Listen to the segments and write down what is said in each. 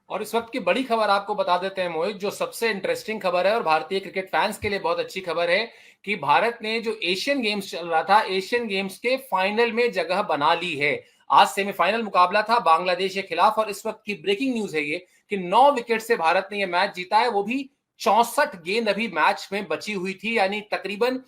और इस वक्त की बड़ी खबर आपको बता देते हैं मोहित, जो सबसे इंटरेस्टिंग खबर है और भारतीय क्रिकेट फैंस के लिए बहुत अच्छी खबर है कि भारत ने जो एशियन गेम्स चल रहा था, एशियन गेम्स के फाइनल में जगह बना ली है। आज सेमीफाइनल मुकाबला था बांग्लादेश के खिलाफ और इस वक्त की ब्रेकिंग न्यूज है ये कि 9 विकेट से भारत ने यह मैच जीता है, वो भी 64 गेंद अभी मैच में बची हुई थी, यानी तकरीबन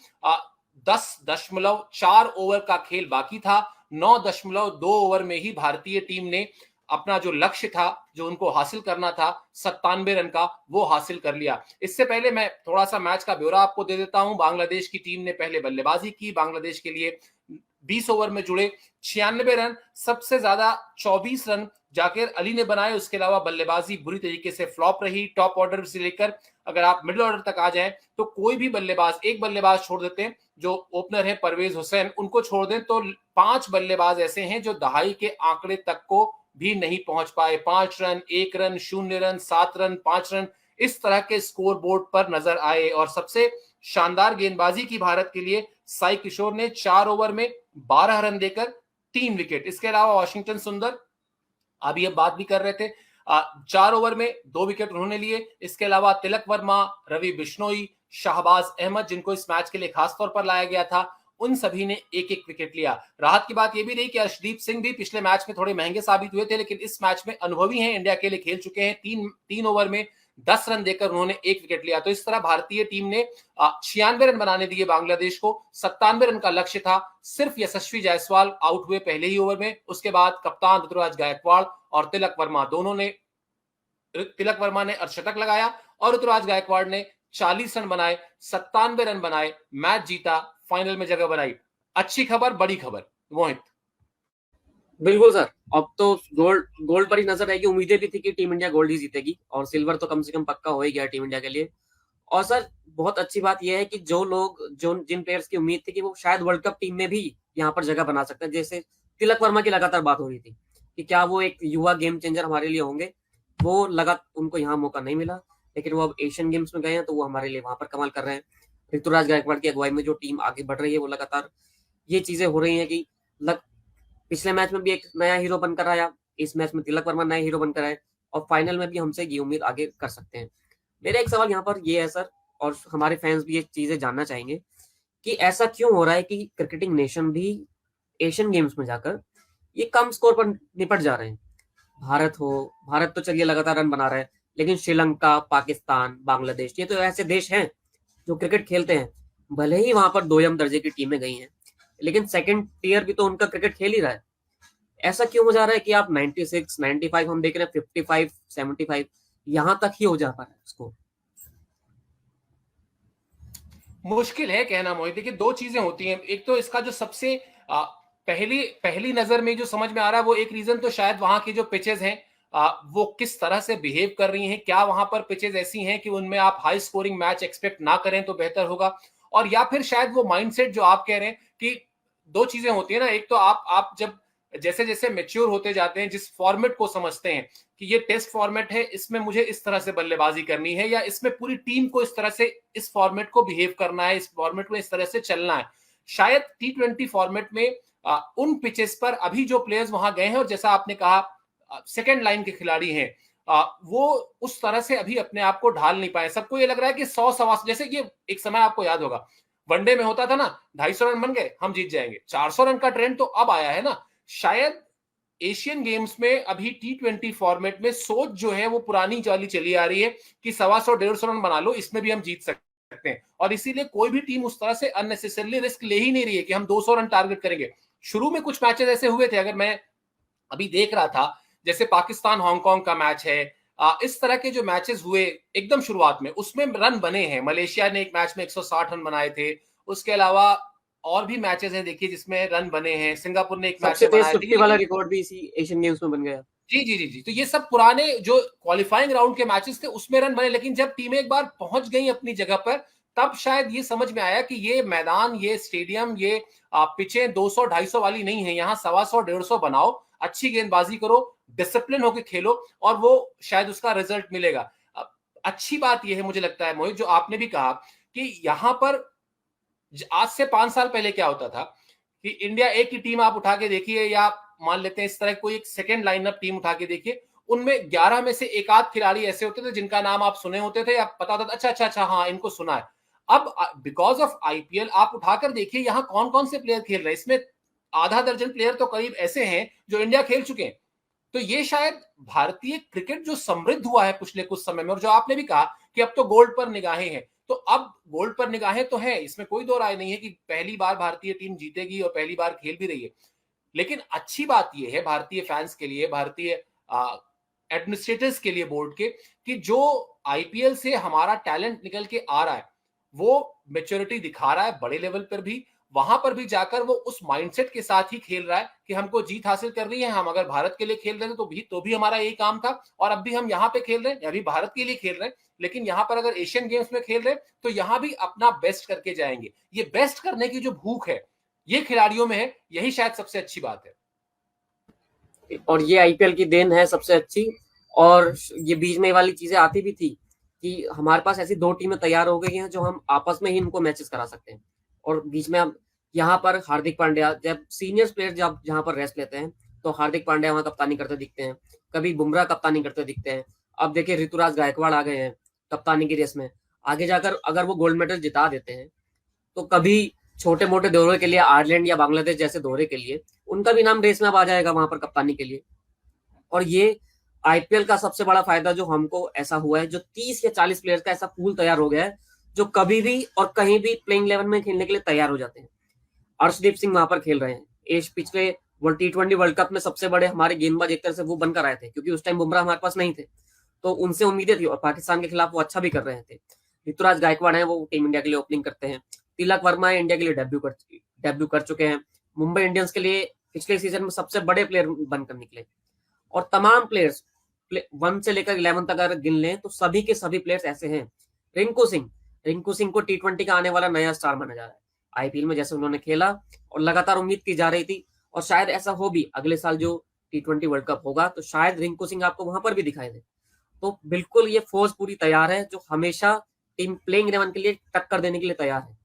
10.4 ओवर का खेल बाकी था। 9.2 ओवर में ही भारतीय टीम ने अपना जो लक्ष्य था, जो उनको हासिल करना था 97 रन का, वो हासिल कर लिया। इससे पहले मैं थोड़ा सा मैच का ब्यौरा आपको दे देता हूं। बांग्लादेश की टीम ने पहले बल्लेबाजी की। बांग्लादेश के लिए 20 ओवर में जुड़े 96 रन, सबसे ज्यादा 24 रन जाकिर अली ने बनाए। उसके अलावा बल्लेबाजी बुरी तरीके से फ्लॉप रही। टॉप ऑर्डर से लेकर अगर आप मिडिल ऑर्डर तक आ जाएं तो कोई भी बल्लेबाज, एक बल्लेबाज छोड़ देते हैं जो ओपनर है परवेज हुसैन, उनको छोड़ दें तो 5 बल्लेबाज ऐसे हैं जो दहाई के आंकड़े तक को भी नहीं पहुंच पाए। 5 run, 1 run, 0 run, 7 run, 5 run, इस तरह के स्कोर बोर्ड पर नजर आए। और सबसे शानदार गेंदबाजी की भारत के लिए साई किशोर ने 4 ओवर में 12 रन देकर 3 विकेट। इसके अलावा वाशिंगटन सुंदर, अभी अब बात भी कर रहे थे, 4 ओवर में 2 विकेट उन्होंने लिए। इसके अलावा तिलक वर्मा, रवि बिश्नोई, शाहबाज अहमद, जिनको इस मैच के लिए खासतौर पर लाया गया था, उन सभी ने एक एक विकेट लिया। राहत की बात यह भी रही कि अर्शदीप सिंह भी पिछले मैच में थोड़े महंगे साबित हुए थे, लेकिन इस मैच में अनुभवी हैं, इंडिया के लिए खेल चुके हैं। तीन ओवर में 10 रन देकर उन्होंने एक विकेट लिया। तो इस तरह भारतीय टीम ने 96 रन बनाने दिए बांग्लादेश को। 97 रन का लक्ष्य था। सिर्फ यशस्वी जायसवाल आउट हुए पहले ही ओवर में। उसके बाद कप्तान ऋतुराज गायकवाड़ और तिलक वर्मा दोनों ने, तिलक वर्मा ने अर्धशतक लगाया और ऋतुराज गायकवाड़ ने 40 रन बनाए, 97 रन बनाए, मैच जीता, फाइनल में जगह बनाई। अच्छी खबर, बड़ी खबर मोहित। बिल्कुल सर। अब तो गोल्ड गोल्ड पर ही नजर रहेगी। उम्मीदें भी थी कि टीम इंडिया गोल्ड ही जीतेगी और सिल्वर तो कम से कम पक्का हो ही गया टीम इंडिया के लिए। और सर बहुत अच्छी बात यह है कि जो जिन प्लेयर्स की उम्मीद थी कि वो शायद वर्ल्ड कप टीम में भी यहाँ पर जगह बना सकते हैं, जैसे तिलक वर्मा की लगातार बात हो रही थी कि क्या वो एक युवा गेम चेंजर हमारे लिए होंगे, वो लगा उनको यहाँ मौका नहीं मिला, लेकिन वो अब एशियन गेम्स में गए हैं तो वो हमारे लिए वहां पर कमाल कर रहे हैं। ऋतुराज गायकवाड़ की अगुवाई में जो टीम आगे बढ़ रही है, वो लगातार ये चीजें हो रही है कि पिछले मैच में भी एक नया हीरो बनकर आया, इस मैच में तिलक वर्मा नया हीरो बनकर आए और फाइनल में भी हमसे ये उम्मीद आगे कर सकते हैं। मेरा एक सवाल यहाँ पर ये है सर, और हमारे फैंस भी ये चीजें जानना चाहेंगे कि ऐसा क्यों हो रहा है कि क्रिकेटिंग नेशन भी एशियन गेम्स में जाकर ये कम स्कोर पर निपट जा रहे हैं। भारत तो चलिए लगातार रन बना रहा है, लेकिन श्रीलंका, पाकिस्तान, बांग्लादेश, ये तो ऐसे देश हैं जो क्रिकेट खेलते हैं। भले ही वहां पर दोयम दर्जे की टीमें गई हैं, लेकिन सेकंड टीयर भी तो उनका क्रिकेट खेल ही रहा है। ऐसा क्यों हो जा रहा है कि आप 96, 95 हम देख रहे हैं, 55, 75 यहां तक ही हो जा पा रहा है उसको। मुश्किल है कहना मोहित। देखिए, दो चीजें होती हैं। एक तो इसका जो सबसे पहली पहली नजर में जो समझ में आ रहा है, वो एक रीजन तो शायद वहां की जो पिचेस हैं, वो किस तरह से बिहेव कर रही हैं। क्या वहां पर पिचेस ऐसी हैं कि उनमें आप हाई स्कोरिंग मैच एक्सपेक्ट ना करें तो बेहतर होगा। और या फिर शायद वो माइंडसेट जो आप कह रहे हैं कि दो चीजें होती है ना। एक तो आप जब जैसे जैसे मेच्योर होते जाते हैं, जिस फॉर्मेट को समझते हैं कि ये टेस्ट फॉर्मेट है, इसमें मुझे इस तरह से बल्लेबाजी करनी है, या इसमें पूरी टीम को इस तरह से इस फॉर्मेट को बिहेव करना है, इस फॉर्मेट में इस तरह से चलना है। शायद T20 फॉर्मेट में उन पिचेस पर अभी जो प्लेयर्स वहां गए हैं, और जैसा आपने कहा सेकेंड लाइन के खिलाड़ी हैं, वो उस तरह से अभी अपने आप को ढाल नहीं पाए। सबको ये लग रहा है कि 100 सवा, जैसे ये एक समय आपको याद होगा वनडे में होता था ना, 250 रन बन गए हम जीत जाएंगे। 400 रन का ट्रेंड तो अब आया है ना। शायद एशियन गेम्स में अभी T20 फॉर्मेट में सोच जो है वो पुरानी वाली चली आ रही है कि 125, 150 रन बना लो, इसमें भी हम जीत सकते हैं। और इसीलिए कोई भी टीम उस तरह से अननेसेसरली रिस्क ले ही नहीं रही है कि हम 200 रन टारगेट करेंगे। शुरू में कुछ मैचेस ऐसे हुए थे, अगर मैं अभी देख रहा था, जैसे पाकिस्तान हांगकांग का मैच है, इस तरह के जो मैचेस हुए एकदम शुरुआत में, उसमें रन बने हैं। मलेशिया ने एक मैच में 160 रन बनाए थे। उसके अलावा और भी मैचेस हैं देखिए जिसमें रन बने हैं। सिंगापुर ने एक मैच सबसे में तेज बनाए थे, 50 वाला लेकिन रिकॉर्ड भी इसी एशियन गेम्स में बन गया। जी जी जी जी, तो ये सब पुराने जो क्वालिफाइंग राउंड के मैचेस थे उसमें रन बने। लेकिन जब टीमें एक बार पहुंच गई अपनी जगह पर, तब शायद ये समझ में आया कि ये मैदान, ये स्टेडियम, ये पिचें 200, 250 वाली नहीं है। यहाँ 125, 150 बनाओ, अच्छी गेंदबाजी करो, डिसिप्लिन होकर खेलो, और वो शायद उसका रिजल्ट मिलेगा। अच्छी बात यह है, मुझे लगता है मोहित, जो आपने भी कहा कि यहां पर आज से 5 साल पहले क्या होता था कि इंडिया एक ही टीम आप उठा के देखिए, या मान लेते हैं इस तरह कोई एक सेकेंड लाइनअप टीम उठा के देखिए, उनमें 11 में से एक आध खिलाड़ी ऐसे होते थे जिनका नाम आप सुने होते थे, आप पता होता था अच्छा हाँ इनको सुना है। अब बिकॉज ऑफ आईपीएल आप उठाकर देखिए यहाँ कौन कौन से प्लेयर खेल रहे हैं, इसमें आधा दर्जन प्लेयर तो करीब ऐसे हैं जो इंडिया खेल चुके हैं। तो ये शायद भारतीय क्रिकेट जो समृद्ध हुआ है पिछले कुछ समय में, और जो आपने भी कहा कि अब तो गोल्ड पर निगाहें हैं, तो अब गोल्ड पर निगाहें तो है, इसमें कोई दो राय नहीं है कि पहली बार भारतीय टीम जीतेगी और पहली बार खेल भी रही है। लेकिन अच्छी बात यह है भारतीय फैंस के लिए, भारतीय एडमिनिस्ट्रेटर्स के लिए, बोर्ड के, कि जो आईपीएल से हमारा टैलेंट निकल के आ रहा है वो मेच्योरिटी दिखा रहा है बड़े लेवल पर भी, वहां पर भी जाकर वो उस माइंडसेट के साथ ही खेल रहा है कि हमको जीत हासिल करनी है। हम अगर भारत के लिए खेल रहे थे तो भी हमारा यही काम था, और अब भी हम यहाँ पे खेल रहे हैं, अभी भारत के लिए खेल रहे हैं, लेकिन यहाँ पर अगर एशियन गेम्स में खेल रहे हैं तो यहाँ भी अपना बेस्ट करके जाएंगे। ये बेस्ट करने की जो भूख है ये खिलाड़ियों में है, यही शायद सबसे अच्छी बात है। और ये आईपीएल की देन है सबसे अच्छी। और ये बीच में वाली चीजें आती भी थी कि हमारे पास ऐसी 2 टीमें तैयार हो गई हैं जो हम आपस में ही इनको मैचेस करा सकते हैं। और बीच में अब यहाँ पर हार्दिक पांड्या, जब सीनियर प्लेयर जब जहाँ पर रेस्ट लेते हैं तो हार्दिक पांड्या वहां कप्तानी करते दिखते हैं, कभी बुमराह कप्तानी करते दिखते हैं। अब देखिए ऋतुराज गायकवाड़ आ गए हैं कप्तानी की रेस में। आगे जाकर अगर वो गोल्ड मेडल जिता देते हैं तो कभी छोटे मोटे दौरे के लिए आयरलैंड या बांग्लादेश जैसे दौरे के लिए उनका भी नाम रेस में अब आ जाएगा वहां पर कप्तानी के लिए। और ये आईपीएल का सबसे बड़ा फायदा जो हमको ऐसा हुआ है, जो 30 या 40 प्लेयर्स का ऐसा पूल तैयार हो गया है जो कभी भी और कहीं भी प्लेइंग 11 में खेलने के लिए तैयार हो जाते हैं। अर्शदीप सिंह वहां पर खेल रहे हैं। पिछले T20 वर्ल्ड कप में सबसे बड़े हमारे गेंदबाज एक तरह से वो बनकर आए थे, क्योंकि उस टाइम बुमराह हमारे पास नहीं थे, तो उनसे उम्मीदें थी और पाकिस्तान के खिलाफ वो अच्छा भी कर रहे थे। ऋतुराज गायकवाड़ है, वो टीम इंडिया के लिए ओपनिंग करते हैं। तिलक वर्मा है, इंडिया के लिए डेब्यू कर चुके हैं, मुंबई इंडियंस के लिए पिछले सीजन में सबसे बड़े प्लेयर बनकर निकले। और तमाम प्लेयर्स 1 से लेकर 11 तक अगर गिन लें तो सभी के सभी प्लेयर्स ऐसे हैं। रिंकू सिंह को T20 का आने वाला नया स्टार माना जा रहा है। आईपीएल में जैसे उन्होंने खेला और लगातार उम्मीद की जा रही थी, और शायद ऐसा हो भी, अगले साल जो T20 वर्ल्ड कप होगा तो शायद रिंकू सिंह आपको वहां पर भी दिखाई दे। तो बिल्कुल ये फौज पूरी तैयार है जो हमेशा टीम प्लेइंग 11 के लिए टक्कर देने के लिए तैयार है।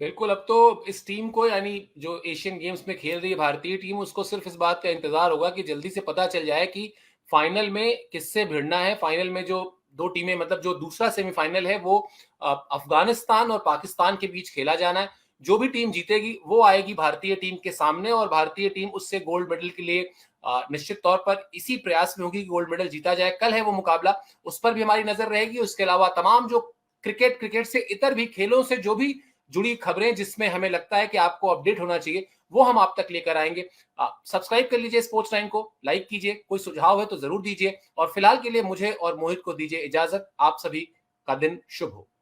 बिल्कुल, अब तो इस टीम को, यानी जो एशियन गेम्स में खेल रही है भारतीय टीम, उसको सिर्फ इस बात का इंतजार होगा कि जल्दी से पता चल जाए कि फाइनल में किससे भिड़ना है। फाइनल में जो 2 टीमें, मतलब जो दूसरा सेमीफाइनल है वो अफगानिस्तान और पाकिस्तान के बीच खेला जाना है। जो भी टीम जीतेगी वो आएगी भारतीय टीम के सामने, और भारतीय टीम उससे गोल्ड मेडल के लिए निश्चित तौर पर इसी प्रयास में होगी कि गोल्ड मेडल जीता जाए। कल है वो मुकाबला, उस पर भी हमारी नजर रहेगी। उसके अलावा तमाम जो क्रिकेट से इतर भी खेलों से जो भी जुड़ी खबरें जिसमें हमें लगता है कि आपको अपडेट होना चाहिए, वो हम आप तक लेकर आएंगे। सब्सक्राइब कर लीजिए स्पोर्ट्स टाइम को, लाइक कीजिए, कोई सुझाव है तो जरूर दीजिए, और फिलहाल के लिए मुझे और मोहित को दीजिए इजाजत। आप सभी का दिन शुभ हो।